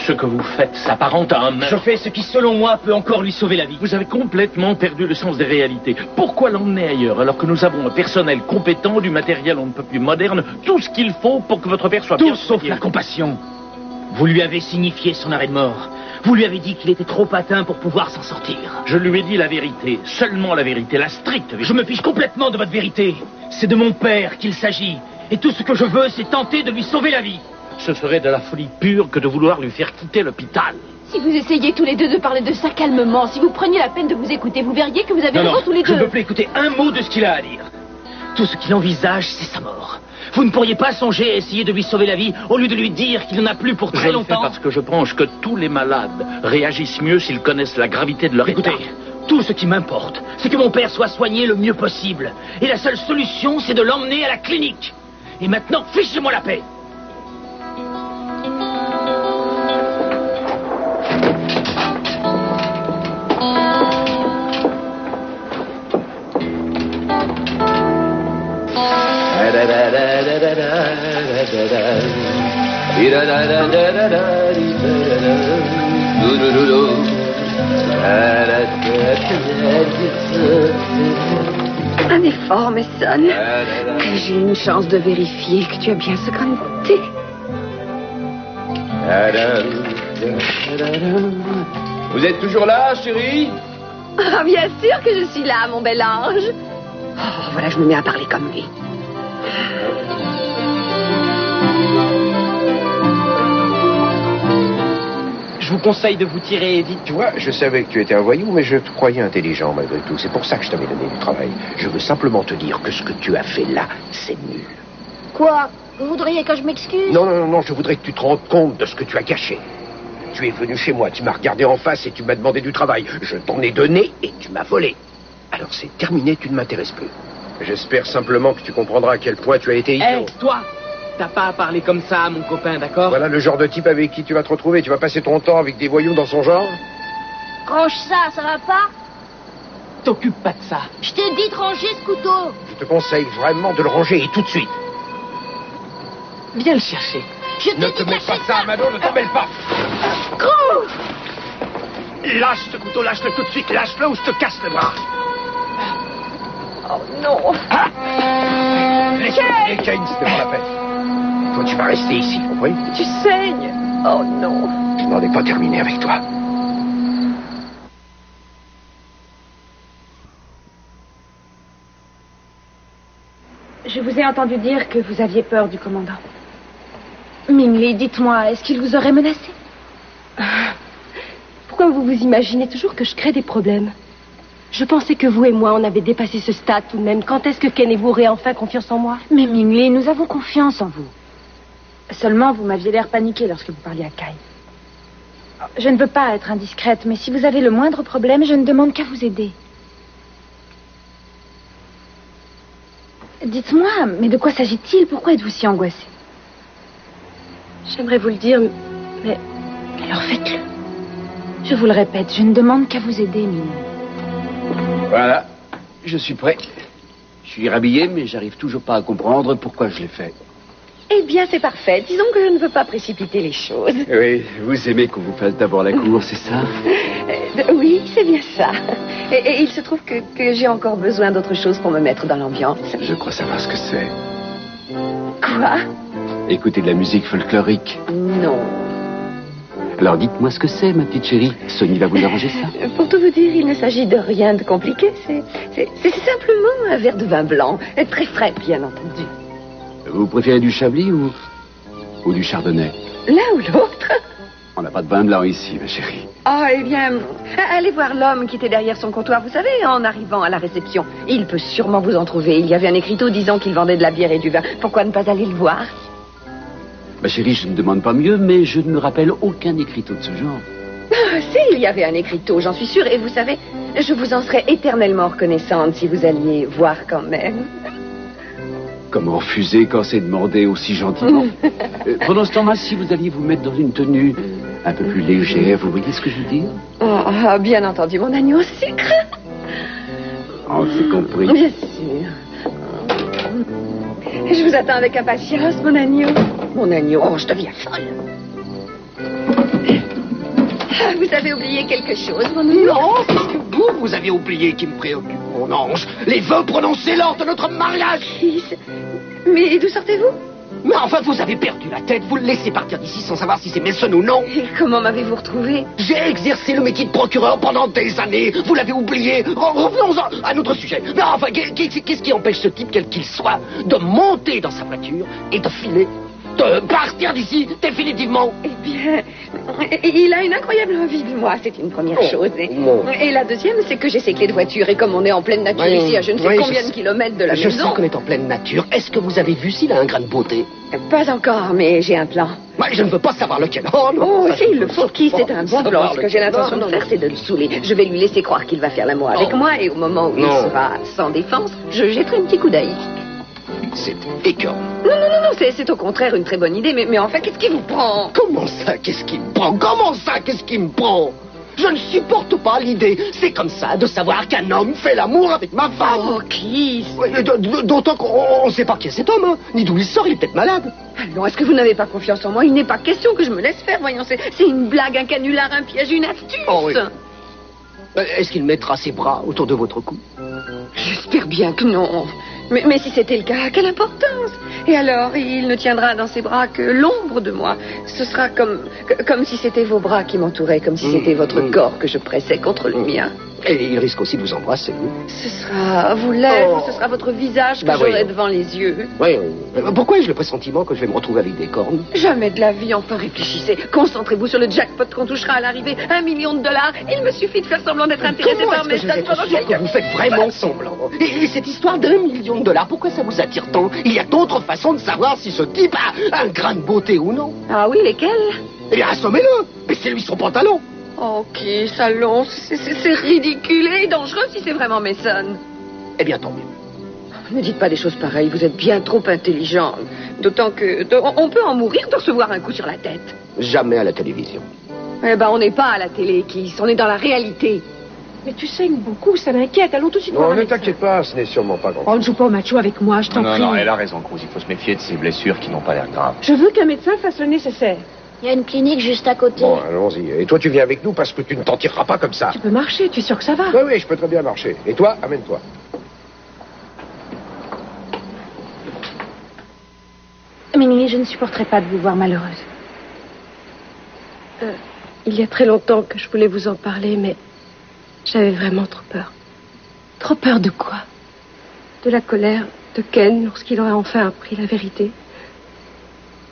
Ce que vous faites s'apparente à un meurtre. Je fais ce qui, selon moi, peut encore lui sauver la vie. Vous avez complètement perdu le sens des réalités. Pourquoi l'emmener ailleurs alors que nous avons un personnel compétent, du matériel on ne peut plus moderne, tout ce qu'il faut pour que votre père soit bien... Tout sauf la compassion. Vous lui avez signifié son arrêt de mort. Vous lui avez dit qu'il était trop atteint pour pouvoir s'en sortir. Je lui ai dit la vérité, seulement la vérité, la stricte vérité. Je me fiche complètement de votre vérité. C'est de mon père qu'il s'agit. Et tout ce que je veux, c'est tenter de lui sauver la vie. Ce serait de la folie pure que de vouloir lui faire quitter l'hôpital. Si vous essayez tous les deux de parler de ça calmement, si vous preniez la peine de vous écouter, vous verriez que vous avez raison tous les deux. Je ne veux plus écouter un mot de ce qu'il a à dire. Tout ce qu'il envisage, c'est sa mort. Vous ne pourriez pas songer à essayer de lui sauver la vie au lieu de lui dire qu'il n'en a plus pour très longtemps. Je le fais parce que je pense que tous les malades réagissent mieux s'ils connaissent la gravité de leur état. Écoutez, tout ce qui m'importe, c'est que mon père soit soigné le mieux possible. Et la seule solution, c'est de l'emmener à la clinique. Et maintenant, fichez-moi la paix. Un effort, Mason. Que j'ai une chance de vérifier que tu as bien ce grain de thé. Vous êtes toujours là, chérie? Ah, bien sûr que je suis là, mon bel ange. Oh, voilà, je me mets à parler comme lui. Je vous conseille de vous tirer vite. Tu vois, je savais que tu étais un voyou, mais je te croyais intelligent malgré tout. C'est pour ça que je t'avais donné du travail. Je veux simplement te dire que ce que tu as fait là, c'est nul. Quoi? Vous voudriez que je m'excuse? Non, je voudrais que tu te rendes compte de ce que tu as caché. Tu es venu chez moi, tu m'as regardé en face et tu m'as demandé du travail. Je t'en ai donné et tu m'as volé. Alors c'est terminé, tu ne m'intéresses plus. J'espère simplement que tu comprendras à quel point tu as été idiot. Hé, toi! T'as pas à parler comme ça à mon copain, d'accord? Voilà le genre de type avec qui tu vas te retrouver. Tu vas passer ton temps avec des voyous dans son genre? Range ça va pas? T'occupe pas de ça. Je t'ai dit de ranger ce couteau. Je te conseille vraiment de le ranger et tout de suite. Viens le chercher. Ne te mets pas ça, Mano, ne te mêle pas. Gros! Lâche ce couteau, lâche-le tout de suite, lâche-le ou je te casse le bras. Oh non! Laisse-le, Kane, c'était pas la peine. Toi, tu vas rester ici, compris? Tu saignes! Oh non! Je n'en ai pas terminé avec toi. Je vous ai entendu dire que vous aviez peur du commandant. Ming-Li, dites-moi, est-ce qu'il vous aurait menacé? Pourquoi vous vous imaginez toujours que je crée des problèmes? Je pensais que vous et moi, on avait dépassé ce stade tout de même. Quand est-ce que Ken et vous aurez enfin confiance en moi? Mais Ming-Li, nous avons confiance en vous. Seulement, vous m'aviez l'air paniqué lorsque vous parliez à Kai. Je ne veux pas être indiscrète, mais si vous avez le moindre problème, je ne demande qu'à vous aider. Dites-moi, mais de quoi s'agit-il? Pourquoi êtes-vous si angoissée? J'aimerais vous le dire, mais... Alors faites-le. Je vous le répète, je ne demande qu'à vous aider, Ming. Voilà, je suis prêt. Je suis rhabillé, mais j'arrive toujours pas à comprendre pourquoi je l'ai fait. Eh bien, c'est parfait. Disons que je ne veux pas précipiter les choses. Oui, vous aimez qu'on vous fasse d'abord la cour, c'est ça? Oui, c'est bien ça. Et il se trouve que j'ai encore besoin d'autre chose pour me mettre dans l'ambiance. Je crois savoir ce que c'est. Quoi? Écouter de la musique folklorique. Non. Alors dites-moi ce que c'est, ma petite chérie. Sonny va vous arranger ça. Pour tout vous dire, il ne s'agit de rien de compliqué. C'est simplement un verre de vin blanc. Très frais, bien entendu. Vous préférez du Chablis ou du Chardonnay? L'un ou l'autre. On n'a pas de vin blanc ici, ma chérie. Ah, eh bien, allez voir l'homme qui était derrière son comptoir, vous savez, en arrivant à la réception. Il peut sûrement vous en trouver. Il y avait un écriteau disant qu'il vendait de la bière et du vin. Pourquoi ne pas aller le voir? Ma chérie, je ne demande pas mieux, mais je ne me rappelle aucun écriteau de ce genre. Ah, si, il y avait un écriteau, j'en suis sûre. Et vous savez, je vous en serais éternellement reconnaissante si vous alliez voir quand même. Comment refuser quand c'est demandé aussi gentiment? Pendant ce temps-là, si vous alliez vous mettre dans une tenue un peu plus légère, vous voyez ce que je veux dire? Oh, bien entendu, mon agneau au sucre. Oh, c'est compris. Bien sûr. Je vous attends avec impatience, mon agneau. Mon agneau, oh, je deviens folle. Vous avez oublié quelque chose, mon amour? Non, c'est que vous avez oublié qui me préoccupe, mon ange. Les vœux prononcés lors de notre mariage. Chris, mais d'où sortez-vous? Mais enfin, vous avez perdu la tête. Vous le laissez partir d'ici sans savoir si c'est Mason ou non. Et comment m'avez-vous retrouvé? J'ai exercé le métier de procureur pendant des années. Vous l'avez oublié. Revenons à notre sujet. Mais enfin, qu'est-ce qui empêche ce type, quel qu'il soit, de monter dans sa voiture et de filer, de partir d'ici définitivement? Eh bien, il a une incroyable envie de moi, c'est une première chose. Et la deuxième, c'est que j'ai ses clés de voiture. Et comme on est en pleine nature ici, à je ne sais combien de kilomètres de la maison... Je sais qu'on est en pleine nature. Est-ce que vous avez vu s'il a un grain de beauté? Pas encore, mais j'ai un plan. Je ne veux pas savoir lequel. Oh non. Oh, si, il le faut qu'il, c'est un bon plan. Ce que j'ai l'intention de faire, c'est de le saouler. Je vais lui laisser croire qu'il va faire l'amour avec moi, et au moment où il sera sans défense, je jetterai un petit coup d'œil. C'est écœurant. Non, c'est au contraire une très bonne idée, mais enfin, qu'est-ce qui vous prend? Comment ça, qu'est-ce qui me prend? Comment ça, qu'est-ce qui me prend? Je ne supporte pas l'idée. C'est comme ça, de savoir qu'un homme fait l'amour avec ma femme. Oh, Chris. D'autant qu'on ne sait pas qui est cet homme, hein, ni d'où il sort, il est peut-être malade. Alors, est-ce que vous n'avez pas confiance en moi? Il n'est pas question que je me laisse faire, voyons, c'est une blague, un canular, un piège, une astuce. Oh, oui. Est-ce qu'il mettra ses bras autour de votre cou? J'espère bien que non. Mais si c'était le cas, quelle importance? Et alors, il ne tiendra dans ses bras que l'ombre de moi. Ce sera comme si c'était vos bras qui m'entouraient, comme si c'était votre corps que je pressais contre le mien. Et il risque aussi de vous embrasser, vous. Ce sera vos lèvres, ce sera votre visage que j'aurai devant les yeux. Oui. Pourquoi ai-je le pressentiment que je vais me retrouver avec des cornes? Jamais de la vie, enfin réfléchissez. Concentrez-vous sur le jackpot qu'on touchera à l'arrivée. $1 million. Il me suffit de faire semblant d'être intéressé par mes stats pendant quelques... Vous faites vraiment semblant. Et cette histoire d'$1 million, pourquoi ça vous attire tant? Il y a d'autres façons de savoir si ce type a un grain de beauté ou non. Ah oui, lesquelles? Eh bien, assommez-le. Baissez-lui son pantalon. Ok, salon, c'est ridicule et dangereux si c'est vraiment Mason. Eh bien, tant mieux. Ne dites pas des choses pareilles, vous êtes bien trop intelligent. D'autant que... on peut en mourir de recevoir un coup sur la tête. Jamais à la télévision. Eh ben, on n'est pas à la télé, Kiss, on est dans la réalité. Mais tu saignes beaucoup, ça m'inquiète. Allons tout de suite voir. Non, ne t'inquiète pas, ce n'est sûrement pas grand. Oh, ne joue pas au macho avec moi, je t'en prie. Non, elle a raison, Cruz. Il faut se méfier de ces blessures qui n'ont pas l'air graves. Je veux qu'un médecin fasse le nécessaire. Il y a une clinique juste à côté. Bon, allons-y. Et toi, tu viens avec nous parce que tu ne t'en tireras pas comme ça. Tu peux marcher, tu es sûr que ça va? Oui, je peux très bien marcher. Et toi, amène-toi. Mimi, je ne supporterai pas de vous voir malheureuse. Il y a très longtemps que je voulais vous en parler, mais j'avais vraiment trop peur. Trop peur de quoi? De la colère de Ken lorsqu'il aura enfin appris la vérité.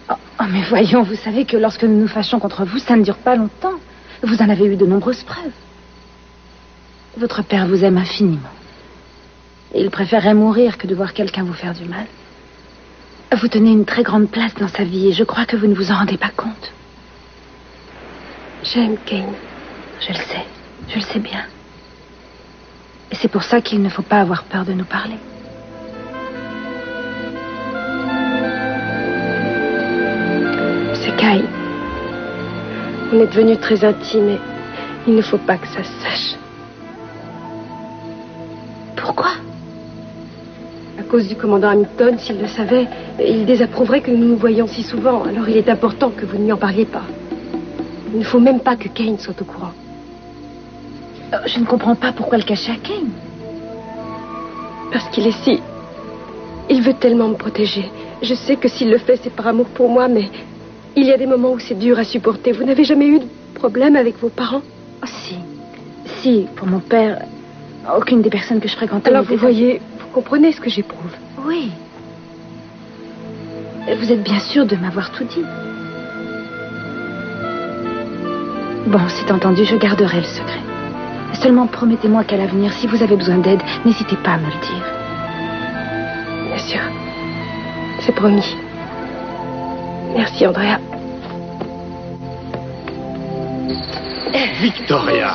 Oh, mais voyons, vous savez que lorsque nous nous fâchons contre vous, ça ne dure pas longtemps. Vous en avez eu de nombreuses preuves. Votre père vous aime infiniment. Et il préférerait mourir que de voir quelqu'un vous faire du mal. Vous tenez une très grande place dans sa vie et je crois que vous ne vous en rendez pas compte. J'aime Kane. Je le sais bien. Et c'est pour ça qu'il ne faut pas avoir peur de nous parler. C'est Kyle. On est devenus très intimes et il ne faut pas que ça se sache. Pourquoi? À cause du commandant Hamilton, s'il le savait, il désapprouverait que nous nous voyions si souvent. Alors il est important que vous ne lui en parliez pas. Il ne faut même pas que Kane soit au courant. Je ne comprends pas pourquoi le cacher à Kane. Parce qu'il est si... Il veut tellement me protéger. Je sais que s'il le fait, c'est par amour pour moi, mais il y a des moments où c'est dur à supporter. Vous n'avez jamais eu de problème avec vos parents? Oh, si. Si, pour mon père, aucune des personnes que je fréquentais... Alors vous voyez, vous comprenez ce que j'éprouve. Oui. Vous êtes bien sûr de m'avoir tout dit. Bon, c'est entendu, je garderai le secret. Seulement promettez-moi qu'à l'avenir, si vous avez besoin d'aide, n'hésitez pas à me le dire. Bien sûr. C'est promis. Merci, Andrea. Victoria.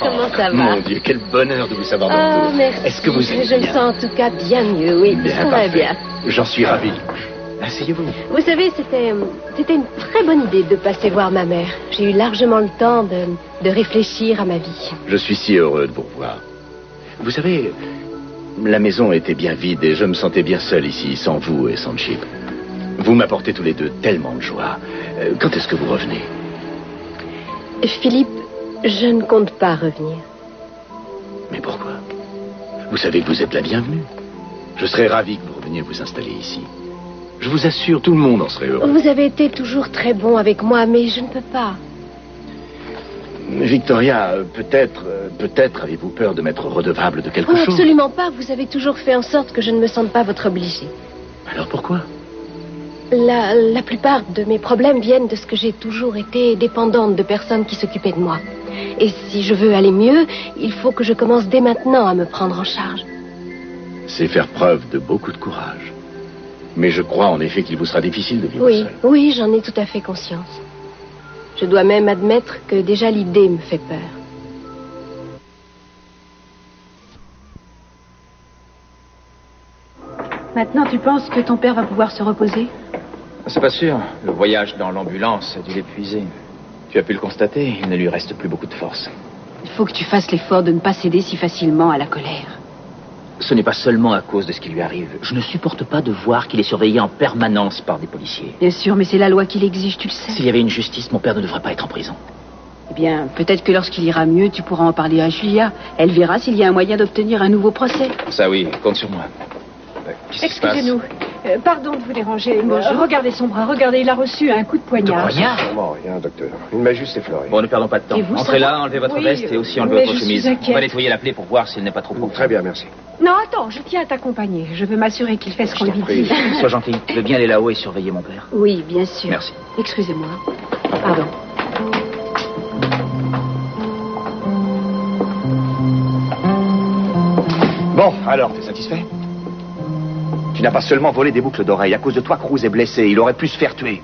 Comment ça va? Mon Dieu, quel bonheur de vous savoir de retour. Merci. Est-ce que vous allez Je me bien? sens en tout cas bien mieux, oui. Bien, Ça va parfait. bien. J'en suis ravi. Asseyez-vous. Vous savez, c'était une très bonne idée de passer voir ma mère. J'ai eu largement le temps de réfléchir à ma vie. Je suis si heureux de vous revoir. Vous savez, la maison était bien vide et je me sentais bien seul ici, sans vous et sans Chip. Vous m'apportez tous les deux tellement de joie. Quand est-ce que vous revenez? Philippe Je ne compte pas revenir. Mais pourquoi? Vous savez que vous êtes la bienvenue. Je serais ravi que vous reveniez vous installer ici. Je vous assure, tout le monde en serait heureux. Vous avez été toujours très bon avec moi, mais je ne peux pas. Victoria, peut-être avez-vous peur de m'être redevable de quelque chose? Absolument pas. Vous avez toujours fait en sorte que je ne me sente pas votre obligée. Alors pourquoi? La plupart de mes problèmes viennent de ce que j'ai toujours été dépendante de personnes qui s'occupaient de moi. Et si je veux aller mieux, il faut que je commence dès maintenant à me prendre en charge. C'est faire preuve de beaucoup de courage. Mais je crois en effet qu'il vous sera difficile de vivre seul. Oui, j'en ai tout à fait conscience. Je dois même admettre que déjà l'idée me fait peur. Maintenant, tu penses que ton père va pouvoir se reposer? C'est pas sûr. Le voyage dans l'ambulance a dû l'épuiser. Tu as pu le constater, il ne lui reste plus beaucoup de force. Il faut que tu fasses l'effort de ne pas céder si facilement à la colère. Ce n'est pas seulement à cause de ce qui lui arrive. Je ne supporte pas de voir qu'il est surveillé en permanence par des policiers. Bien sûr, mais c'est la loi qui l'exige, tu le sais. S'il y avait une justice, mon père ne devrait pas être en prison. Eh bien, peut-être que lorsqu'il ira mieux, tu pourras en parler à Julia. Elle verra s'il y a un moyen d'obtenir un nouveau procès. Ça oui, compte sur moi. Qu'est-ce qui se passe? Excusez-nous. Pardon de vous déranger. Regardez son bras, regardez, il a reçu un coup de poignard. Non, rien, docteur. Il m'a juste effleuré. Bon, ne perdons pas de temps. Et vous, Entrez ça là, enlevez votre veste et aussi enlevez votre chemise. On va nettoyer la plaie pour voir s'il n'est pas trop profond. Très bien, merci. Non, attends, je tiens à t'accompagner. Je veux m'assurer qu'il fait ce qu'on lui dit. Sois gentil. Je veux bien aller là-haut et surveiller mon père. Oui, bien sûr. Merci. Excusez-moi. Pardon. Bon, alors, t'es satisfait? Tu n'as pas seulement volé des boucles d'oreilles. À cause de toi, Cruz est blessé. Il aurait pu se faire tuer.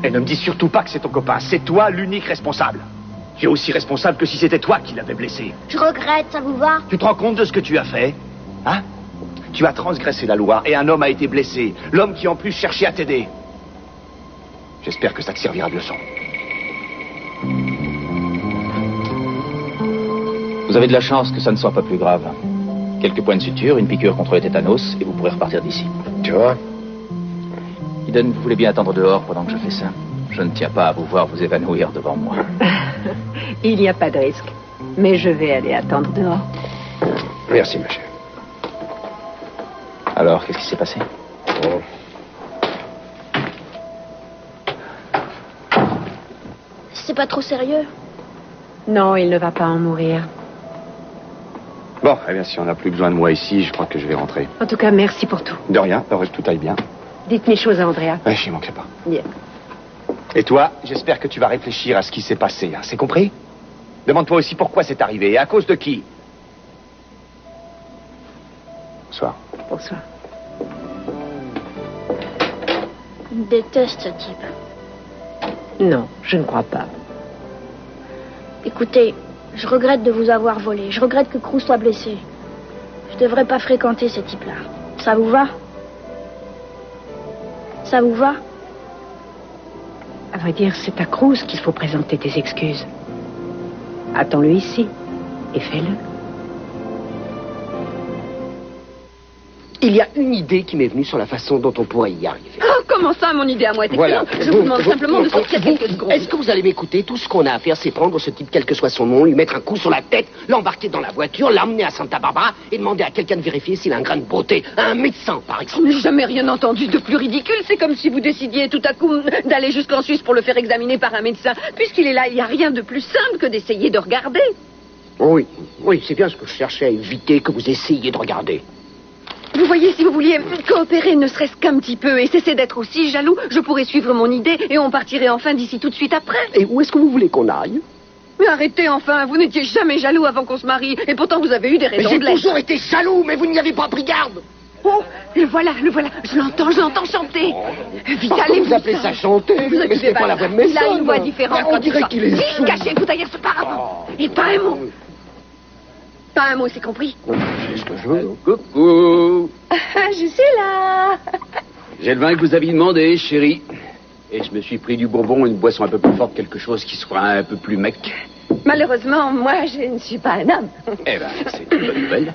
Et ne me dis surtout pas que c'est ton copain. C'est toi l'unique responsable. Tu es aussi responsable que si c'était toi qui l'avais blessé. Je regrette, ça vous va? Tu te rends compte de ce que tu as fait? Hein? Tu as transgressé la loi et un homme a été blessé. L'homme qui en plus cherchait à t'aider. J'espère que ça te servira de leçon. Vous avez de la chance que ça ne soit pas plus grave. Quelques points de suture, une piqûre contre le tétanos, et vous pourrez repartir d'ici. Tu vois? Eden, vous voulez bien attendre dehors pendant que je fais ça? Je ne tiens pas à vous voir vous évanouir devant moi. Il n'y a pas de risque. Mais je vais aller attendre dehors. Merci, ma chère. Alors, qu'est-ce qui s'est passé? Oh. C'est pas trop sérieux? Non, il ne va pas en mourir. Bon, eh bien, si on n'a plus besoin de moi ici, je crois que je vais rentrer. En tout cas, merci pour tout. De rien, heureux que tout aille bien. Dites mes choses à Andrea. Ouais, j'y manquerai pas. Bien. Et toi, j'espère que tu vas réfléchir à ce qui s'est passé, hein, c'est compris? Demande-toi aussi pourquoi c'est arrivé et à cause de qui. Bonsoir. Bonsoir. Je déteste ce type. Non, je ne crois pas. Écoutez, je regrette de vous avoir volé. Je regrette que Cruz soit blessé. Je devrais pas fréquenter ces types-là. Ça vous va? Ça vous va? À vrai dire, c'est à Cruz qu'il faut présenter tes excuses. Attends-le ici et fais-le. Il y a une idée qui m'est venue sur la façon dont on pourrait y arriver. Oh, comment ça, mon idée à moi est excellente. Je vous demande simplement de sortir quelques secondes. Est-ce que vous allez m'écouter? Tout ce qu'on a à faire, c'est prendre ce type, quel que soit son nom, lui mettre un coup sur la tête, l'embarquer dans la voiture, l'emmener à Santa Barbara et demander à quelqu'un de vérifier s'il a un grain de beauté. Un médecin, par exemple. Je n'ai jamais rien entendu de plus ridicule. C'est comme si vous décidiez tout à coup d'aller jusqu'en Suisse pour le faire examiner par un médecin. Puisqu'il est là, il n'y a rien de plus simple que d'essayer de regarder. Oui, c'est bien ce que je cherchais à éviter que vous essayiez de regarder. Vous voyez, si vous vouliez coopérer ne serait-ce qu'un petit peu et cesser d'être aussi jaloux, je pourrais suivre mon idée et on partirait enfin d'ici tout de suite après. Et où est-ce que vous voulez qu'on aille? Mais arrêtez enfin, vous n'étiez jamais jaloux avant qu'on se marie et pourtant vous avez eu des raisons de l'être. J'ai toujours été jaloux, mais vous n'y avez pas pris garde. Oh, le voilà, je l'entends chanter. Vite, allez, vous appelez ça chanter? Vous mais c'est pas la voix de Mason. Il a une voix différente. On dirait qu'il est Vite, cachez-vous derrière ce paravent. Et pas un mot. Pas un mot, c'est compris? C'est ce que je veux. Coucou. Je suis là. J'ai le vin que vous aviez demandé, chérie. Et je me suis pris du bourbon, une boisson un peu plus forte, quelque chose qui soit un peu plus mec. Malheureusement, moi, je ne suis pas un homme. Eh ben, c'est une bonne nouvelle.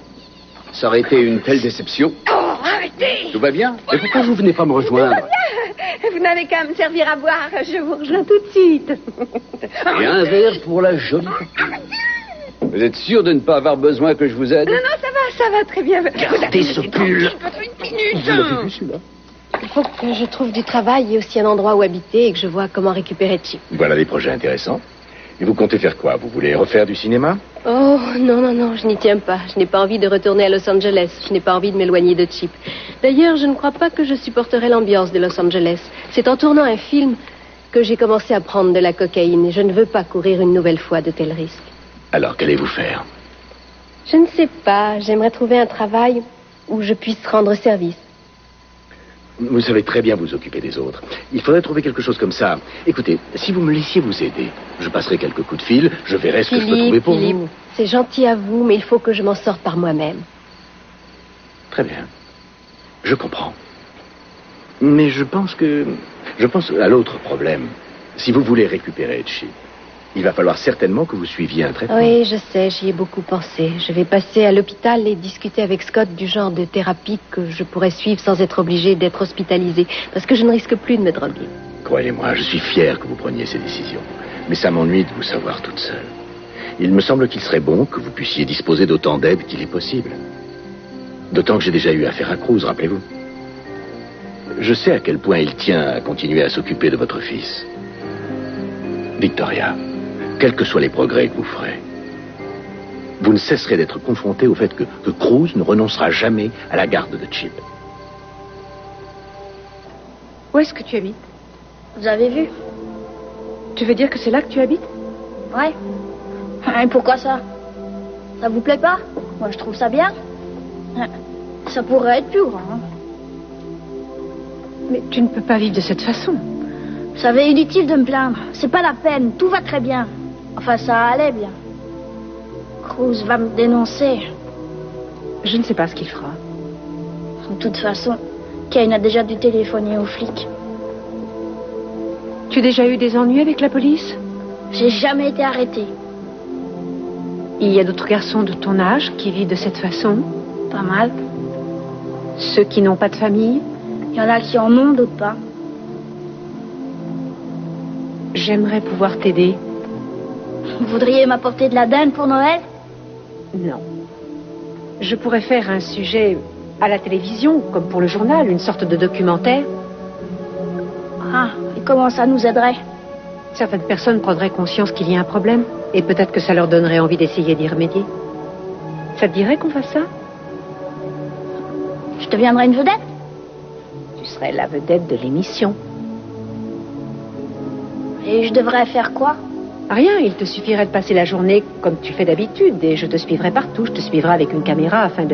Ça aurait été une telle déception. Oh, arrêtez! Tout va bien? Et pourquoi vous venez pas me rejoindre? Vous n'avez qu'à me servir à boire. Je vous rejoins tout de suite. Et un verre pour la jolie copine. Vous êtes sûr de ne pas avoir besoin que je vous aide? Non, ça va très bien. Gardez ce pull. Une minute. Vous l'avez vu, celui-là? Il faut que je trouve du travail et aussi un endroit où habiter et que je vois comment récupérer Chip. Voilà des projets intéressants. Et vous comptez faire quoi? Vous voulez refaire du cinéma? Oh, non, je n'y tiens pas. Je n'ai pas envie de retourner à Los Angeles. Je n'ai pas envie de m'éloigner de Chip. D'ailleurs, je ne crois pas que je supporterai l'ambiance de Los Angeles. C'est en tournant un film que j'ai commencé à prendre de la cocaïne et je ne veux pas courir une nouvelle fois de tels risques. Alors, qu'allez-vous faire? Je ne sais pas. J'aimerais trouver un travail où je puisse rendre service. Vous savez très bien vous occuper des autres. Il faudrait trouver quelque chose comme ça. Écoutez, si vous me laissiez vous aider, je passerai quelques coups de fil, je verrai ce que je peux trouver pour vous. C'est gentil à vous, mais il faut que je m'en sorte par moi-même. Très bien. Je comprends. Mais je pense à l'autre problème. Si vous voulez récupérer Chip, il va falloir certainement que vous suiviez un traitement. Oui, je sais, j'y ai beaucoup pensé. Je vais passer à l'hôpital et discuter avec Scott du genre de thérapie que je pourrais suivre sans être obligée d'être hospitalisée, parce que je ne risque plus de me droguer. Croyez-moi, je suis fier que vous preniez ces décisions. Mais ça m'ennuie de vous savoir toute seule. Il me semble qu'il serait bon que vous puissiez disposer d'autant d'aide qu'il est possible. D'autant que j'ai déjà eu affaire à Cruz, rappelez-vous. Je sais à quel point il tient à continuer à s'occuper de votre fils. Victoria, quels que soient les progrès que vous ferez, vous ne cesserez d'être confronté au fait que Cruz ne renoncera jamais à la garde de Chip. Où est-ce que tu habites? Vous avez vu? Tu veux dire que c'est là que tu habites? Ouais. Et pourquoi ça? Ça vous plaît pas? Moi, je trouve ça bien. Ça pourrait être plus grand. Hein. Mais tu ne peux pas vivre de cette façon. Vous savez, inutile de me plaindre. C'est pas la peine. Tout va très bien. Enfin, ça allait bien. Cruz va me dénoncer. Je ne sais pas ce qu'il fera. De toute façon, Kane a déjà dû téléphoner aux flics. Tu as déjà eu des ennuis avec la police? J'ai jamais été arrêtée. Il y a d'autres garçons de ton âge qui vivent de cette façon? Pas mal. Ceux qui n'ont pas de famille? Il y en a qui en ont, d'autres pas. J'aimerais pouvoir t'aider. Vous voudriez m'apporter de la dinde pour Noël? Non. Je pourrais faire un sujet à la télévision, comme pour le journal, une sorte de documentaire. Ah, et comment ça nous aiderait? Certaines personnes prendraient conscience qu'il y a un problème, et peut-être que ça leur donnerait envie d'essayer d'y remédier. Ça te dirait qu'on fasse ça? Je deviendrais une vedette? Tu serais la vedette de l'émission. Et je devrais faire quoi? Rien, il te suffirait de passer la journée comme tu fais d'habitude, et je te suivrai partout. Je te suivrai avec une caméra afin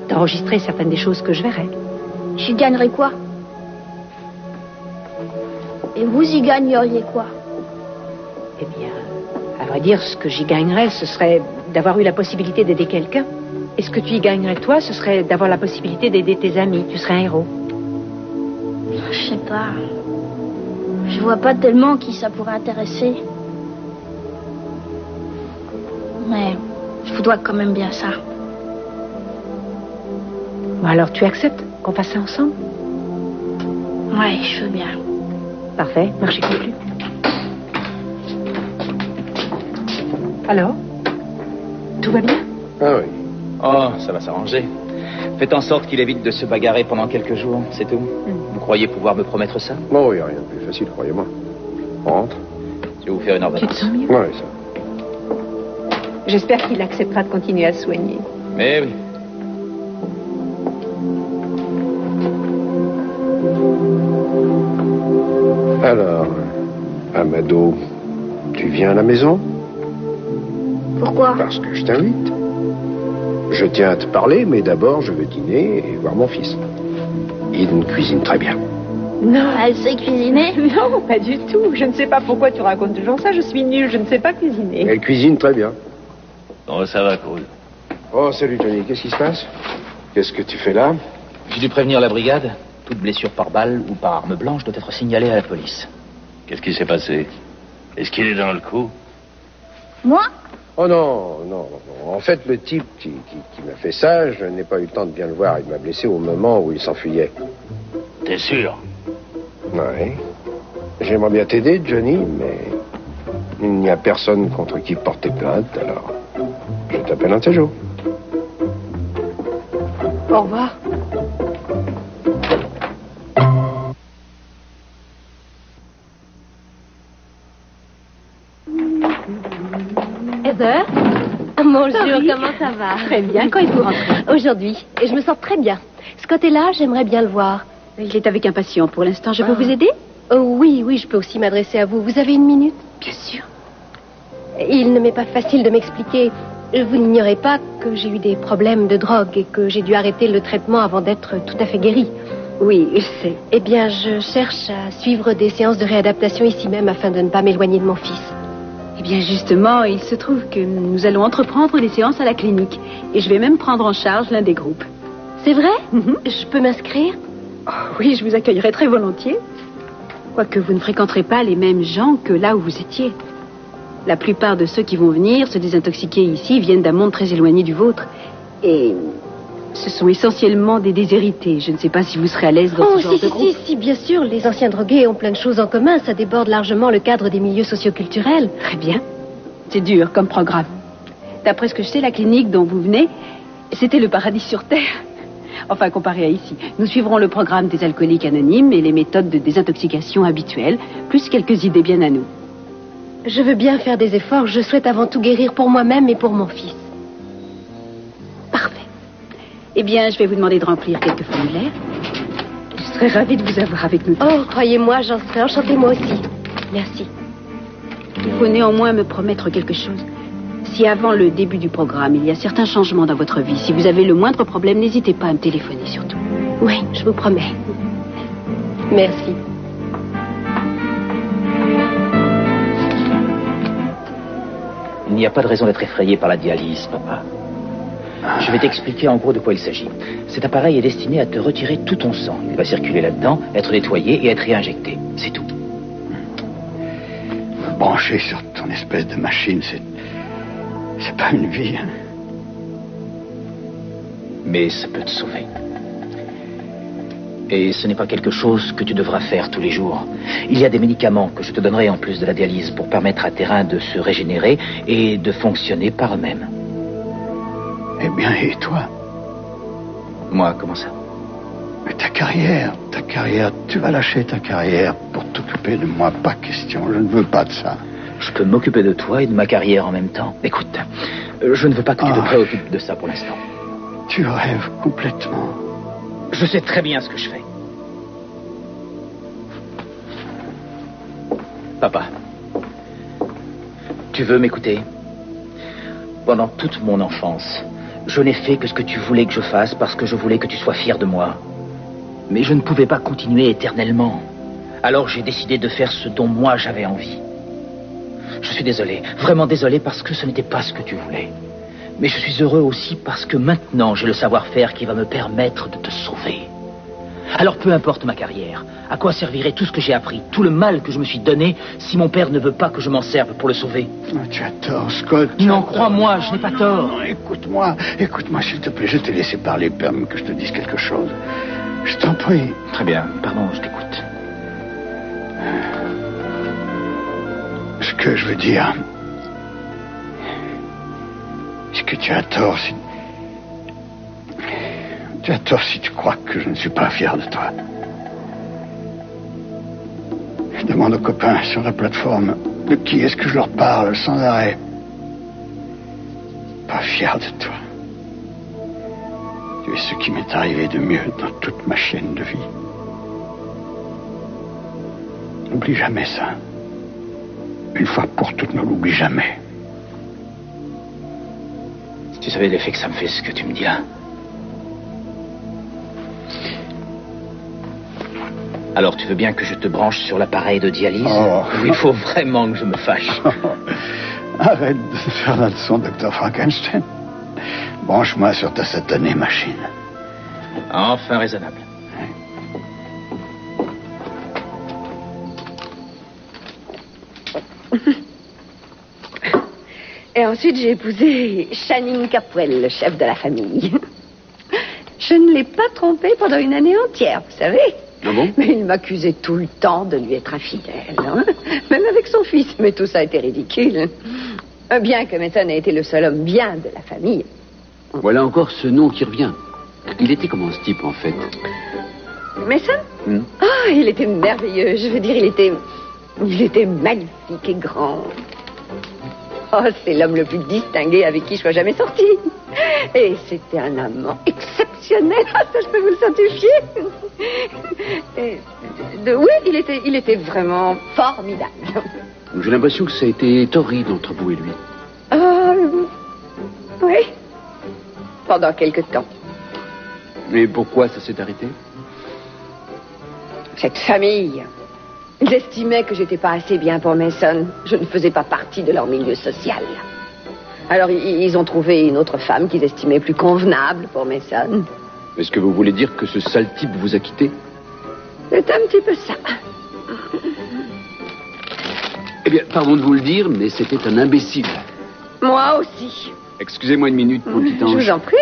d'enregistrer certaines des choses que je verrai. Je gagnerais quoi? Et vous y gagneriez quoi? Eh bien, à vrai dire, ce que j'y gagnerais, ce serait d'avoir eu la possibilité d'aider quelqu'un. Et ce que tu y gagnerais, toi, ce serait d'avoir la possibilité d'aider tes amis. Tu serais un héros. Je sais pas. Je vois pas tellement qui ça pourrait intéresser. Mais je vous dois quand même bien ça. Bon, alors tu acceptes qu'on fasse ça ensemble? Ouais, je veux bien. Parfait, marché conclu. Alors? Tout va bien? Ah oui. Oh, ça va s'arranger. Faites en sorte qu'il évite de se bagarrer pendant quelques jours, c'est tout. Vous croyez pouvoir me promettre ça? Bon, il n'y a rien de plus facile, croyez-moi. On rentre. Je vais vous faire une ordonnance. Tu te sens mieux? Oui, ça. J'espère qu'il acceptera de continuer à se soigner. Mais oui. Alors, Amado, tu viens à la maison? Pourquoi? Parce que je t'invite. Je tiens à te parler, mais d'abord, je veux dîner et voir mon fils. Il cuisine très bien. Non. Elle sait cuisiner? Non, pas du tout. Je ne sais pas pourquoi tu racontes toujours ça. Je suis nulle, je ne sais pas cuisiner. Elle cuisine très bien. Bon, ça va, cool. Oh, salut Tony, qu'est-ce qui se passe? Qu'est-ce que tu fais là? J'ai dû prévenir la brigade. Toute blessure par balle ou par arme blanche doit être signalée à la police. Qu'est-ce qui s'est passé? Est-ce qu'il est dans le coup? Moi? Oh non, non, non. En fait, le type qui m'a fait ça, je n'ai pas eu le temps de bien le voir. Il m'a blessé au moment où il s'enfuyait. T'es sûr? Ouais. J'aimerais bien t'aider, Johnny, mais il n'y a personne contre qui porter plainte, alors je t'appelle un de ces jours. Au revoir. Heather? Bonjour, comment ça va? Très bien, quand êtes-vous rentrée? Aujourd'hui, et je me sens très bien. Scott est là, j'aimerais bien le voir. Il est avec un patient pour l'instant, je peux vous aider? Oui, je peux aussi m'adresser à vous. Vous avez une minute? Bien sûr. Il ne m'est pas facile de m'expliquer. Vous n'ignorez pas que j'ai eu des problèmes de drogue et que j'ai dû arrêter le traitement avant d'être tout à fait guérie. Oui, je sais. Eh bien, je cherche à suivre des séances de réadaptation ici même afin de ne pas m'éloigner de mon fils. Eh bien, justement, il se trouve que nous allons entreprendre des séances à la clinique. Et je vais même prendre en charge l'un des groupes. C'est vrai? Je peux m'inscrire? Oui, je vous accueillerai très volontiers. Quoique vous ne fréquenterez pas les mêmes gens que là où vous étiez. La plupart de ceux qui vont venir se désintoxiquer ici viennent d'un monde très éloigné du vôtre. Et ce sont essentiellement des déshérités. Je ne sais pas si vous serez à l'aise dans ce genre de groupe. Si, bien sûr. Les anciens drogués ont plein de choses en commun. Ça déborde largement le cadre des milieux socioculturels. Très bien. C'est dur comme programme. D'après ce que je sais, la clinique dont vous venez, c'était le paradis sur Terre. Enfin, comparé à ici. Nous suivrons le programme des alcooliques anonymes et les méthodes de désintoxication habituelles, plus quelques idées bien à nous. Je veux bien faire des efforts. Je souhaite avant tout guérir pour moi-même et pour mon fils. Parfait. Eh bien, je vais vous demander de remplir quelques formulaires. Je serais ravie de vous avoir avec nous. Oh, croyez-moi, j'en serais enchantée moi aussi. Merci. Il faut néanmoins me promettre quelque chose. Si avant le début du programme, il y a certains changements dans votre vie, si vous avez le moindre problème, n'hésitez pas à me téléphoner surtout. Oui, je vous promets. Merci. Il n'y a pas de raison d'être effrayé par la dialyse, papa. Je vais t'expliquer en gros de quoi il s'agit. Cet appareil est destiné à te retirer tout ton sang. Il va circuler là-dedans, être nettoyé et être réinjecté. C'est tout. Brancher sur ton espèce de machine, c'est pas une vie. Hein. Mais ça peut te sauver. Et ce n'est pas quelque chose que tu devras faire tous les jours. Il y a des médicaments que je te donnerai en plus de la dialyse pour permettre à tes reins de se régénérer et de fonctionner par eux-mêmes. Eh bien, et toi? Moi, comment ça? Mais ta carrière, tu vas lâcher ta carrière pour t'occuper de moi, pas question, je ne veux pas de ça. Je peux m'occuper de toi et de ma carrière en même temps. Écoute, je ne veux pas que tu te préoccupes de ça pour l'instant. Tu rêves complètement. Je sais très bien ce que je fais. Papa, tu veux m'écouter? Pendant toute mon enfance, je n'ai fait que ce que tu voulais que je fasse parce que je voulais que tu sois fier de moi. Mais je ne pouvais pas continuer éternellement. Alors j'ai décidé de faire ce dont moi j'avais envie. Je suis désolé, vraiment désolé parce que ce n'était pas ce que tu voulais. Mais je suis heureux aussi parce que maintenant j'ai le savoir-faire qui va me permettre de te sauver. Alors peu importe ma carrière, à quoi servirait tout ce que j'ai appris, tout le mal que je me suis donné, si mon père ne veut pas que je m'en serve pour le sauver? Tu as tort, Scott. Non, crois-moi, je n'ai pas tort. Non, écoute-moi s'il te plaît, je t'ai laissé parler, permets que je te dise quelque chose. Je t'en prie. Très bien, pardon, je t'écoute. Ce que je veux dire, c'est que tu as tort si... Tu as tort si tu crois que je ne suis pas fier de toi. Je demande aux copains sur la plateforme de qui est-ce que je leur parle sans arrêt. Pas fier de toi. Tu es ce qui m'est arrivé de mieux dans toute ma chaîne de vie. N'oublie jamais ça. Une fois pour toutes, ne l'oublie jamais. Si tu savais l'effet que ça me fait, ce que tu me dis là. Alors tu veux bien que je te branche sur l'appareil de dialyse? Il faut vraiment que je me fâche. Arrête de faire la leçon, Dr. Frankenstein. Branche-moi sur ta satanée machine. Enfin raisonnable. Et ensuite, j'ai épousé Channing Capwell, le chef de la famille. Je ne l'ai pas trompé pendant une année entière, vous savez. Ah bon? Mais il m'accusait tout le temps de lui être infidèle, hein? Même avec son fils. Mais tout ça était ridicule. Bien que Mason ait été le seul homme bien de la famille. Voilà encore ce nom qui revient. Il était comment ce type, en fait? Mason? Ah, il était merveilleux. Je veux dire, il était magnifique et grand. Oh, c'est l'homme le plus distingué avec qui je sois jamais sortie. Et c'était un amant exceptionnel. Ah, ça, je peux vous le certifier. Oui, il était vraiment formidable. J'ai l'impression que ça a été torride entre vous et lui. Oui. Pendant quelque temps. Mais pourquoi ça s'est arrêté? Cette famille. Ils estimaient que j'étais pas assez bien pour Mason. Je ne faisais pas partie de leur milieu social. Alors, ils ont trouvé une autre femme qu'ils estimaient plus convenable pour Mason. Est-ce que vous voulez dire que ce sale type vous a quitté? C'est un petit peu ça. Eh bien, pardon de vous le dire, mais c'était un imbécile. Moi aussi. Excusez-moi une minute, mon petit ange. Je vous en prie.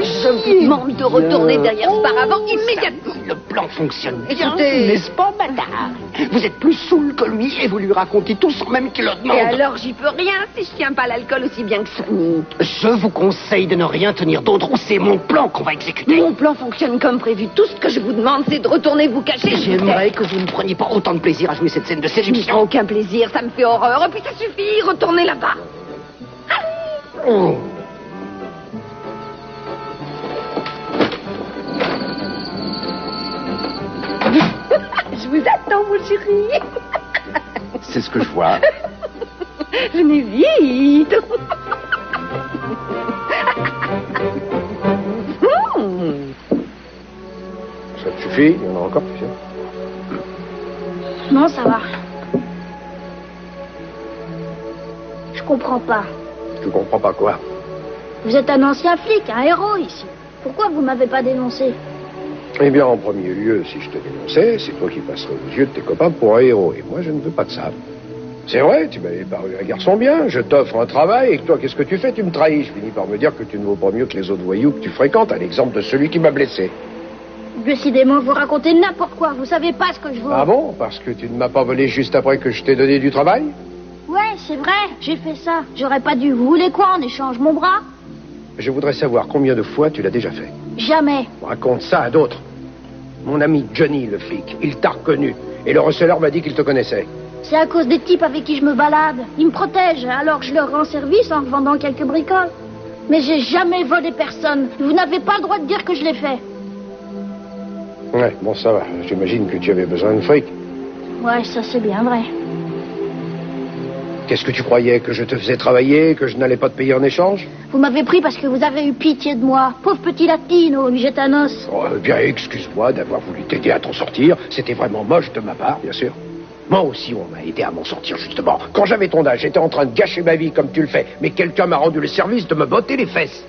Je vous demande de retourner derrière ce paravent immédiatement. Le plan fonctionne bien, Écoutez... n'est-ce pas, bâtard? Vous êtes plus saoul que lui et vous lui racontez tout sans même qu'il le demande. Et alors, j'y peux rien si je tiens pas l'alcool aussi bien que Sonny. Je vous conseille de ne rien tenir d'autre ou c'est mon plan qu'on va exécuter. Mon plan fonctionne comme prévu. Tout ce que je vous demande, c'est de retourner vous cacher. J'aimerais que vous ne preniez pas autant de plaisir à jouer cette scène de séduction. Aucun plaisir, ça me fait horreur. Et puis ça suffit, retournez là-bas. Oh. Je vous attends, mon chéri. C'est ce que je vois. Venez vite. Ça te suffit? Il y en a encore, tu sais. Non, ça va. Je comprends pas. Tu comprends pas quoi? Vous êtes un ancien flic, un héros ici. Pourquoi vous m'avez pas dénoncé? Eh bien, en premier lieu, si je te dénonçais, c'est toi qui passerais aux yeux de tes copains pour un héros. Et moi, je ne veux pas de ça. C'est vrai, tu m'avais paru un garçon bien, je t'offre un travail, et toi, qu'est-ce que tu fais? Tu me trahis. Je finis par me dire que tu ne vaux pas mieux que les autres voyous que tu fréquentes, à l'exemple de celui qui m'a blessé. Décidément, vous racontez n'importe quoi. Vous savez pas ce que je vaux. Ah bon? Parce que tu ne m'as pas volé juste après que je t'ai donné du travail? Ouais, c'est vrai, j'ai fait ça. J'aurais pas dû. Vous voulez quoi en échange? Mon bras? Je voudrais savoir combien de fois tu l'as déjà fait. Jamais. Raconte ça à d'autres. Mon ami Johnny, le flic, il t'a reconnu. Et le receleur m'a dit qu'il te connaissait. C'est à cause des types avec qui je me balade. Ils me protègent, alors je leur rends service en revendant quelques bricoles. Mais j'ai jamais volé personne. Vous n'avez pas le droit de dire que je l'ai fait. Ouais, bon, ça va. J'imagine que tu avais besoin de fric. Ouais, ça c'est bien vrai. Qu'est-ce que tu croyais? Que je te faisais travailler? Que je n'allais pas te payer en échange? Vous m'avez pris parce que vous avez eu pitié de moi. Pauvre petit latino, lui jette un os. Oh, bien, excuse-moi d'avoir voulu t'aider à t'en sortir. C'était vraiment moche de ma part, bien sûr. Moi aussi, on m'a aidé à m'en sortir, justement. Quand j'avais ton âge, j'étais en train de gâcher ma vie comme tu le fais. Mais quelqu'un m'a rendu le service de me botter les fesses.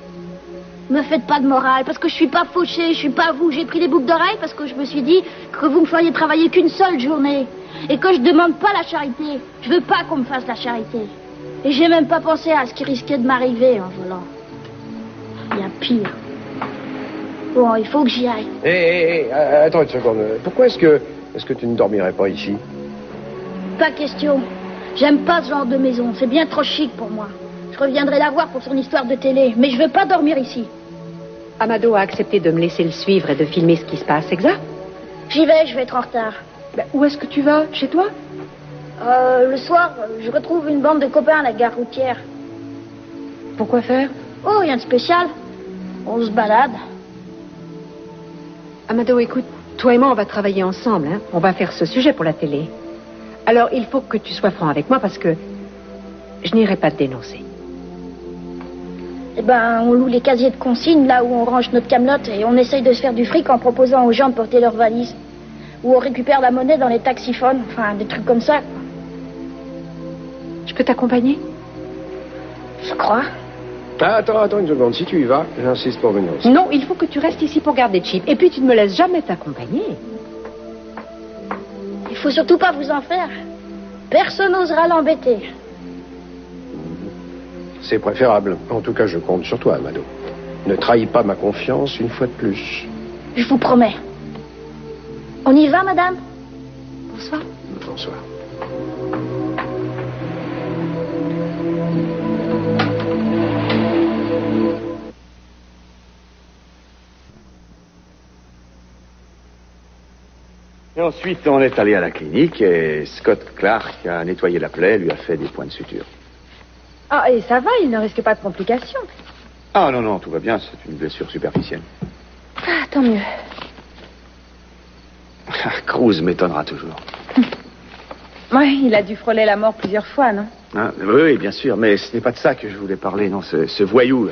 Me faites pas de morale, parce que je suis pas fauché, je suis pas vous. J'ai pris des boucles d'oreilles parce que je me suis dit que vous me feriez travailler qu'une seule journée. Et que je demande pas la charité. Je veux pas qu'on me fasse la charité. Et j'ai même pas pensé à ce qui risquait de m'arriver en volant. Il y a pire. Bon, il faut que j'y aille. Hé, attends une seconde. Pourquoi est-ce que tu ne dormirais pas ici? Pas question. J'aime pas ce genre de maison. C'est bien trop chic pour moi. Je reviendrai la voir pour son histoire de télé. Mais je veux pas dormir ici. Amado a accepté de me laisser le suivre et de filmer ce qui se passe, exact? J'y vais, je vais être en retard. Où est-ce que tu vas? Chez toi? Le soir, je retrouve une bande de copains à la gare routière. Pourquoi faire? Oh, rien de spécial. On se balade. Amado, écoute, toi et moi, on va travailler ensemble, hein? On va faire ce sujet pour la télé. Alors, il faut que tu sois franc avec moi parce que je n'irai pas te dénoncer. Eh ben, on loue les casiers de consigne là où on range notre camelote et on essaye de se faire du fric en proposant aux gens de porter leurs valises. Ou on récupère la monnaie dans les taxiphones. Enfin, des trucs comme ça. Je peux t'accompagner? Je crois. Attends une seconde. Si tu y vas, j'insiste pour venir aussi. Non, il faut que tu restes ici pour garder Chip. Et puis, tu ne me laisses jamais t'accompagner. Il faut surtout pas vous en faire. Personne n'osera l'embêter. C'est préférable. En tout cas, je compte sur toi, Amado. Ne trahis pas ma confiance une fois de plus. Je vous promets. On y va, madame? Bonsoir. Bonsoir. Et ensuite, on est allé à la clinique et Scott Clark a nettoyé la plaie et lui a fait des points de suture. Ah, et ça va, il ne risque pas de complications. Ah non, non, tout va bien, c'est une blessure superficielle. Ah, tant mieux. Cruz m'étonnera toujours. Oui, il a dû frôler la mort plusieurs fois, non? Hein, oui, bien sûr, mais ce n'est pas de ça que je voulais parler, non. Ce voyou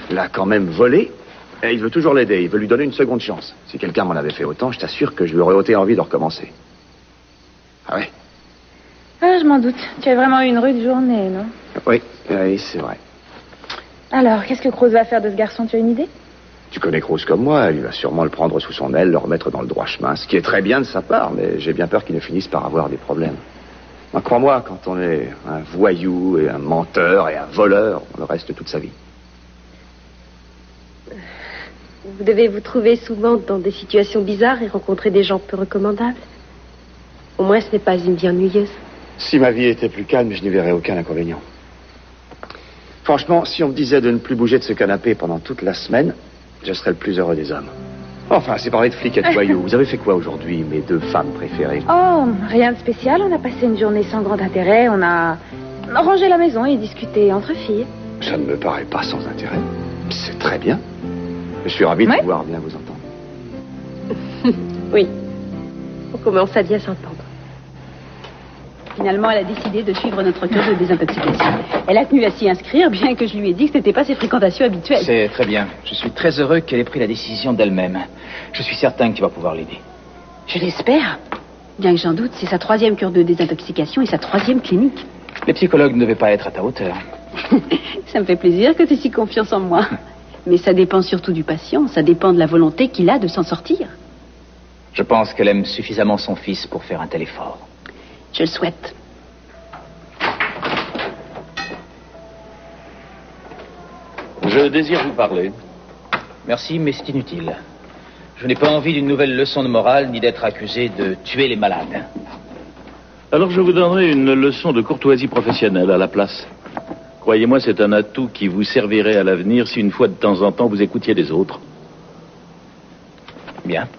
l'a quand même volé et il veut toujours l'aider, il veut lui donner une seconde chance. Si quelqu'un m'en avait fait autant, je t'assure que je lui aurais ôté envie de recommencer. Ah ouais? Ah, je m'en doute. Tu as vraiment eu une rude journée, non? Oui, oui, c'est vrai. Alors, qu'est-ce que Cruz va faire de ce garçon? Tu as une idée? Tu connais Cruz comme moi, il va sûrement le prendre sous son aile, le remettre dans le droit chemin, ce qui est très bien de sa part, mais j'ai bien peur qu'il ne finisse par avoir des problèmes. Crois-moi, quand on est un voyou et un menteur et un voleur, on le reste toute sa vie. Vous devez vous trouver souvent dans des situations bizarres et rencontrer des gens peu recommandables. Au moins, ce n'est pas une vie ennuyeuse. Si ma vie était plus calme, je n'y verrais aucun inconvénient. Franchement, si on me disait de ne plus bouger de ce canapé pendant toute la semaine, je serais le plus heureux des hommes. Enfin, c'est parler de flics et de voyous. Vous avez fait quoi aujourd'hui, mes deux femmes préférées? Oh, rien de spécial. On a passé une journée sans grand intérêt. On a rangé la maison et discuté entre filles. Ça ne me paraît pas sans intérêt. C'est très bien. Je suis ravi de pouvoir bien vous entendre. Oui. On commence à bien s'entendre. Finalement, elle a décidé de suivre notre cure de désintoxication. Elle a tenu à s'y inscrire, bien que je lui ai dit que ce n'était pas ses fréquentations habituelles. C'est très bien. Je suis très heureux qu'elle ait pris la décision d'elle-même. Je suis certain que tu vas pouvoir l'aider. Je l'espère. Bien que j'en doute, c'est sa 3e cure de désintoxication et sa 3e clinique. Les psychologues ne devaient pas être à ta hauteur. Ça me fait plaisir que tu aies si confiance en moi. Mais ça dépend surtout du patient. Ça dépend de la volonté qu'il a de s'en sortir. Je pense qu'elle aime suffisamment son fils pour faire un tel effort. Je le souhaite. Je désire vous parler. Merci, mais c'est inutile. Je n'ai pas envie d'une nouvelle leçon de morale, ni d'être accusé de tuer les malades. Alors je vous donnerai une leçon de courtoisie professionnelle à la place. Croyez-moi, c'est un atout qui vous servirait à l'avenir si une fois de temps en temps vous écoutiez les autres. Bien.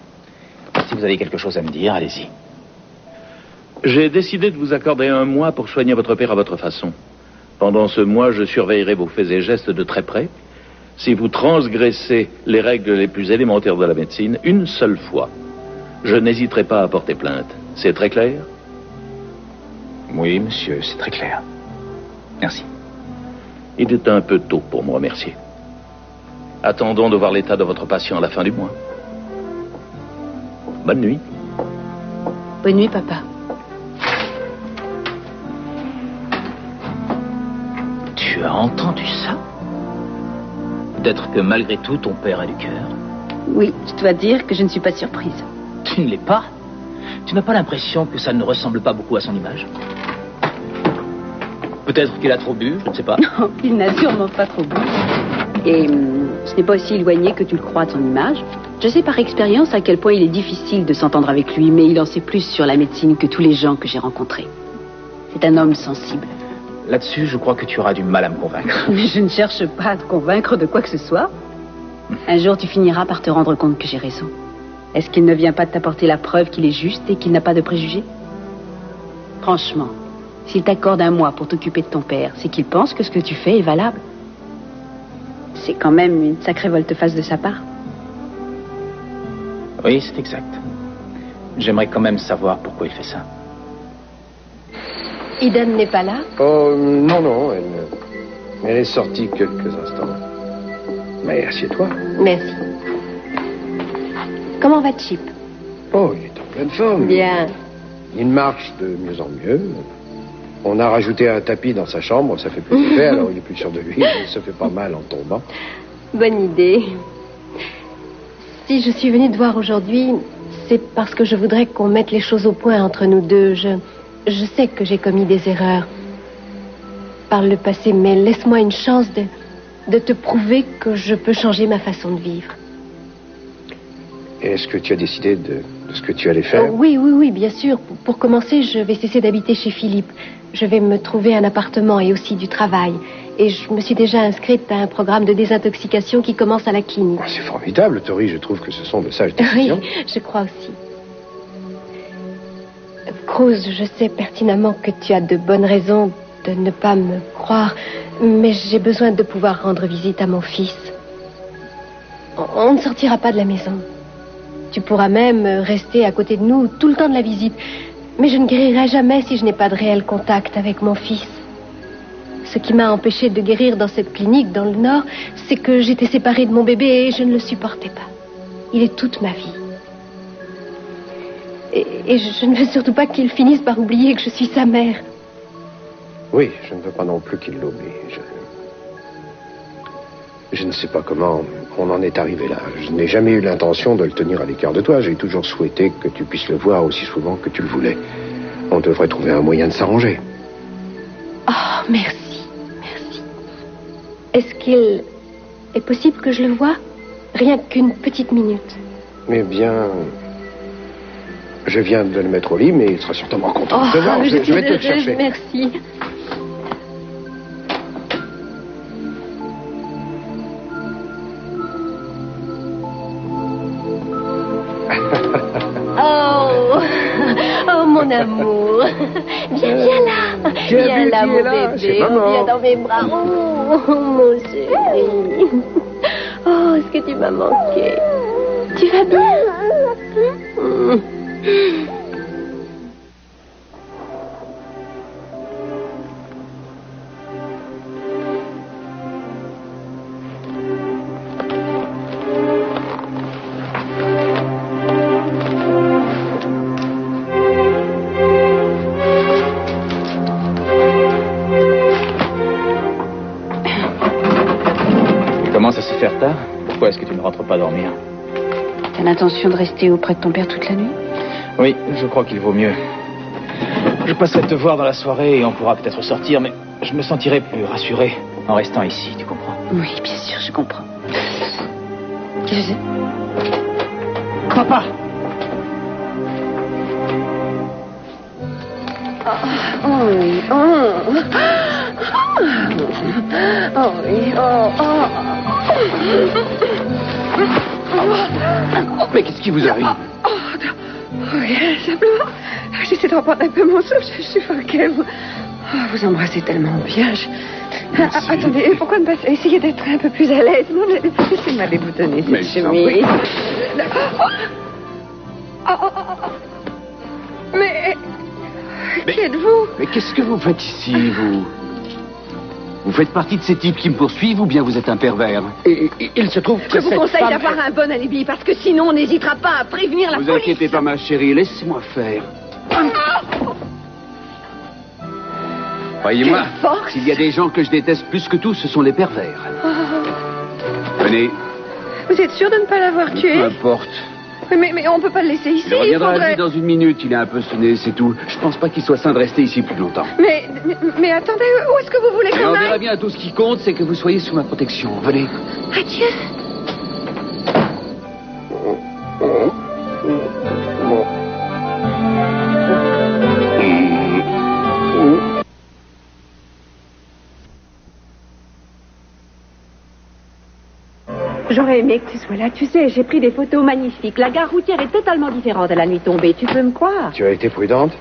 Si vous avez quelque chose à me dire, allez-y. J'ai décidé de vous accorder 1 mois pour soigner votre père à votre façon. Pendant ce mois, je surveillerai vos faits et gestes de très près. Si vous transgressez les règles les plus élémentaires de la médecine, une seule fois, je n'hésiterai pas à porter plainte. C'est très clair? Oui, monsieur, c'est très clair. Merci. Il est un peu tôt pour me remercier. Attendons de voir l'état de votre patient à la fin du mois. Bonne nuit. Bonne nuit, papa. Tu as entendu ça? Peut-être que malgré tout, ton père a du cœur. Oui, je dois dire que je ne suis pas surprise. Tu ne l'es pas? Tu n'as pas l'impression que ça ne ressemble pas beaucoup à son image? Peut-être qu'il a trop bu, je ne sais pas. Non, il n'a sûrement pas trop bu. Et ce n'est pas aussi éloigné que tu le crois de son image. Je sais par expérience à quel point il est difficile de s'entendre avec lui, mais il en sait plus sur la médecine que tous les gens que j'ai rencontrés. C'est un homme sensible. Là-dessus, je crois que tu auras du mal à me convaincre. Mais je ne cherche pas à te convaincre de quoi que ce soit. Un jour, tu finiras par te rendre compte que j'ai raison. Est-ce qu'il ne vient pas de t'apporter la preuve qu'il est juste et qu'il n'a pas de préjugés? Franchement, s'il t'accorde 1 mois pour t'occuper de ton père, c'est qu'il pense que ce que tu fais est valable. C'est quand même une sacrée volte-face de sa part. Oui, c'est exact. J'aimerais quand même savoir pourquoi il fait ça. Eden n'est pas là? Oh, non, elle est sortie quelques instants. Mais assieds-toi. Merci. Comment va Chip? Oh, il est en pleine forme. Bien. Il marche de mieux en mieux. On a rajouté un tapis dans sa chambre, ça fait plus d'effet, alors il est plus sûr de lui. Il se fait pas mal en tombant. Bonne idée. Si je suis venue te voir aujourd'hui, c'est parce que je voudrais qu'on mette les choses au point entre nous deux. Je sais que j'ai commis des erreurs. par le passé, mais laisse-moi une chance de te prouver que je peux changer ma façon de vivre. Et est-ce que tu as décidé de ce que tu allais faire? Oui, bien sûr. Pour commencer, je vais cesser d'habiter chez Philippe. Je vais me trouver un appartement et aussi du travail. Et je me suis déjà inscrite à un programme de désintoxication qui commence à la clinique. C'est formidable, Tori. Je trouve que ce sont de sages décisions. Oui, je crois aussi. Cruz, je sais pertinemment que tu as de bonnes raisons de ne pas me croire, mais j'ai besoin de pouvoir rendre visite à mon fils. On ne sortira pas de la maison. Tu pourras même rester à côté de nous tout le temps de la visite. Mais je ne guérirai jamais si je n'ai pas de réel contact avec mon fils. Ce qui m'a empêché de guérir dans cette clinique dans le Nord, c'est que j'étais séparée de mon bébé et je ne le supportais pas. Il est toute ma vie. Et je ne veux surtout pas qu'il finisse par oublier que je suis sa mère. Oui, je ne veux pas non plus qu'il l'oublie. Je ne sais pas comment on en est arrivé là. Je n'ai jamais eu l'intention de le tenir à l'écart de toi. J'ai toujours souhaité que tu puisses le voir aussi souvent que tu le voulais. On devrait trouver un moyen de s'arranger. Oh, merci. Est-ce qu'il est possible que je le voie? Rien qu'une petite minute. Eh bien, je viens de le mettre au lit, mais il sera certainement content de te voir. Je vais te le chercher. Merci. Oh, mon amour. Viens là. Viens là, mon bébé. Viens dans mes bras. Oh, mon chéri. Oh, est-ce que tu m'as manqué? Tu vas bien? Pourquoi est-ce que tu ne rentres pas dormir? T'as l'intention de rester auprès de ton père toute la nuit? Oui, je crois qu'il vaut mieux. Je passerai te voir dans la soirée et on pourra peut-être sortir, mais je me sentirai plus rassuré en restant ici, tu comprends? Oui, bien sûr, je comprends. Je sais. Papa! Oh oui, Mais qu'est-ce qui vous arrive? Rien, simplement. J'essaie de reprendre un peu mon souffle, je suffoquais. Vous embrassez tellement bien. Attendez, pourquoi ne pas essayer d'être un peu plus à l'aise? Non, laissez-moi les boutonner cette chemise. Mais qui êtes-vous? Mais qu'est-ce que vous faites ici, vous? Vous faites partie de ces types qui me poursuivent ou bien vous êtes un pervers? Et il se trouve que je vous conseille d'avoir un bon alibi parce que sinon on n'hésitera pas à prévenir la police. Vous inquiétez pas, ma chérie, laissez-moi faire. Croyez-moi, s'il y a des gens que je déteste plus que tout, ce sont les pervers. Venez. Vous êtes sûr de ne pas l'avoir tué? Peu importe. Mais on peut pas le laisser ici. Il reviendra à lui dans une minute, il est un peu sonné, c'est tout. Je pense pas qu'il soit sain de rester ici plus longtemps. Mais attendez, où est-ce que vous voulez qu'on aille? On verra bien, tout ce qui compte, c'est que vous soyez sous ma protection. Venez. Adieu. J'aurais aimé que tu sois là. Tu sais, j'ai pris des photos magnifiques. La gare routière est totalement différente à la nuit tombée. Tu peux me croire? Tu as été prudente?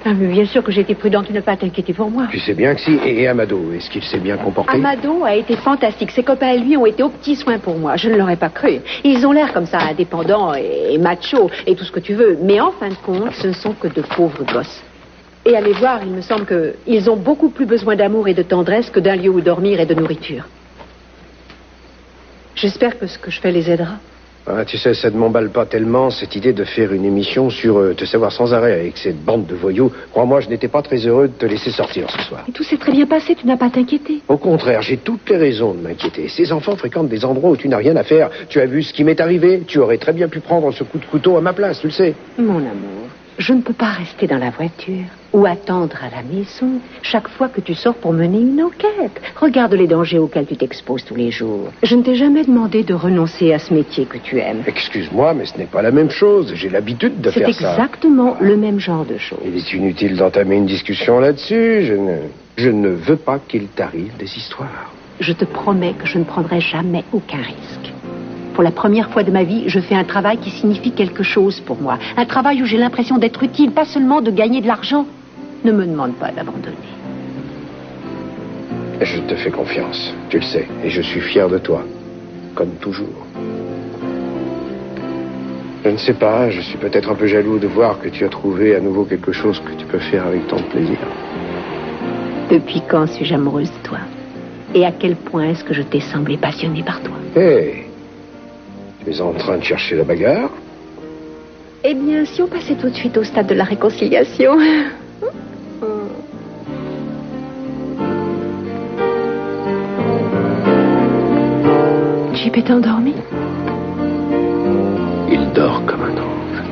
Ah, mais bien sûr que j'ai été prudente. Tu ne pas t'inquiéter pour moi. Tu sais bien que si. Et Amado, est-ce qu'il s'est bien comporté? Amado a été fantastique. Ses copains et lui ont été aux petits soins pour moi. Je ne l'aurais pas cru. Ils ont l'air comme ça, indépendants et machos et tout ce que tu veux. Mais en fin de compte, ce ne sont que de pauvres gosses. Et à les voir, il me semble qu'ils ont beaucoup plus besoin d'amour et de tendresse que d'un lieu où dormir et de nourriture. J'espère que ce que je fais les aidera. Ah, tu sais, ça ne m'emballe pas tellement, cette idée de faire une émission sur te savoir sans arrêt avec cette bande de voyous. Crois-moi, je n'étais pas très heureux de te laisser sortir ce soir. Et tout s'est très bien passé, tu n'as pas à t'inquiéter. Au contraire, j'ai toutes les raisons de m'inquiéter. Ces enfants fréquentent des endroits où tu n'as rien à faire. Tu as vu ce qui m'est arrivé. Tu aurais très bien pu prendre ce coup de couteau à ma place, tu le sais. Mon amour, Je ne peux pas rester dans la voiture ou attendre à la maison chaque fois que tu sors pour mener une enquête. Regarde les dangers auxquels tu t'exposes tous les jours. Je ne t'ai jamais demandé de renoncer à ce métier que tu aimes. Excuse-moi, mais ce n'est pas la même chose. J'ai l'habitude de faire ça. C'est exactement le même genre de choses. Il est inutile d'entamer une discussion là-dessus. Je ne veux pas qu'il t'arrive des histoires. Je te promets que je ne prendrai jamais aucun risque. Pour la première fois de ma vie, je fais un travail qui signifie quelque chose pour moi. Un travail où j'ai l'impression d'être utile, pas seulement de gagner de l'argent. Ne me demande pas d'abandonner. Je te fais confiance, tu le sais, et je suis fier de toi, comme toujours. Je ne sais pas, je suis peut-être un peu jaloux de voir que tu as trouvé à nouveau quelque chose que tu peux faire avec tant de plaisir. Depuis quand suis-je amoureuse de toi? Et à quel point est-ce que je t'ai semblé passionnée par toi? Hé, tu es en train de chercher la bagarre? Eh bien, si on passait tout de suite au stade de la réconciliation. Jip est endormi? Il dort comme un ange.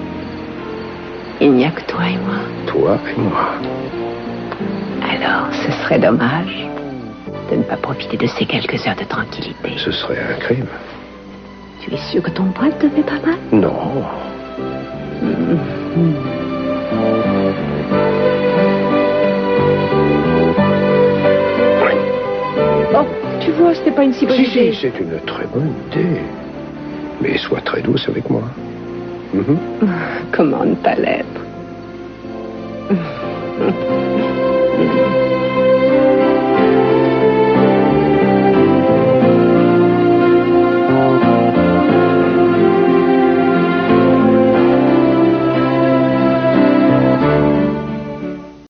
Il n'y a que toi et moi. Toi et moi. Alors, ce serait dommage de ne pas profiter de ces quelques heures de tranquillité. Ce serait un crime. Tu es sûr que ton bras te fait pas mal? Non. Oh, tu vois, c'était pas une si bonne idée. Si, c'est une très bonne idée. Mais sois très douce avec moi. Comment ne pas l'être?